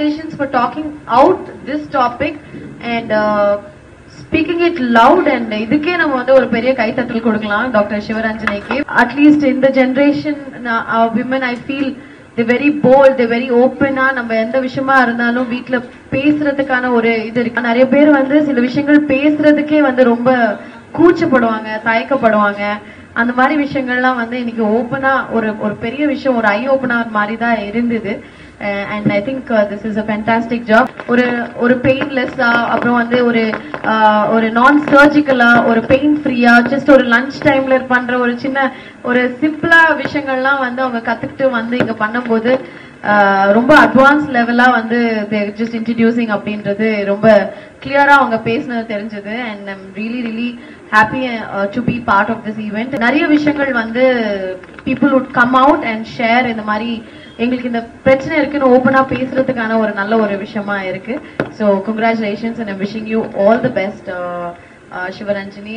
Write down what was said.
congratulations for talking out this topic and speaking it loud and இதுக்கே நம்ம வந்து ஒரு பெரிய கைத்தட்டல் கொடுக்கலாம் டாக்டர் சிவரஞ்சனிக்கு. அட்லீஸ்ட் இந்த generation women I feel they very bold, they very open. நம்ம எந்த விஷயமா இருந்தாலும் வீட்ல பேசுறதுக்கான ஒரு இது இருக்கு. நிறைய பேர் வந்து சில விஷயங்கள் பேசுறதுக்கே வந்து ரொம்ப கூச்சப்படுவாங்க, தயக்கப்படுவாங்க. அந்த மாதிரி விஷயங்கள்லாம் வந்து இன்னைக்கு ஓப்பனா ஒரு பெரிய விஷயம், ஒரு ஐ ஓப்பனர் மாதிரி தான் இருந்தது. And I think this is a fantastic job. ஒரு பெயின்லெஸ்ஸா, அப்புறம் வந்து ஒரு நான் சர்ஜிக்கலா, ஒரு பெயின் ஃப்ரீயா, ஜஸ்ட் ஒரு லஞ்ச் டைம்ல பண்ற ஒரு சின்ன ஒரு சிம்பிளா விஷயங்கள்லாம் வந்து அவங்க கத்துக்கிட்டு வந்து இங்க பண்ணும்போது ரொம்ப அட்வான்ஸ் லெவலா வந்து ஜஸ்ட் இன்ட்ரடியூசிங் அப்படின்றது ரொம்ப கிளியரா அவங்க பேசினது தெரிஞ்சது. And I'm really happy to be part of this event. நிறைய விஷயங்கள் வந்து people would come out and share. இந்த மாதிரி எங்களுக்கு இந்த பிரச்சனை இருக்குன்னு ஓப்பனா பேசுறதுக்கான ஒரு நல்ல ஒரு விஷயமா இருக்கு. So congratulations and I'm wishing you all the best Sivaranjani.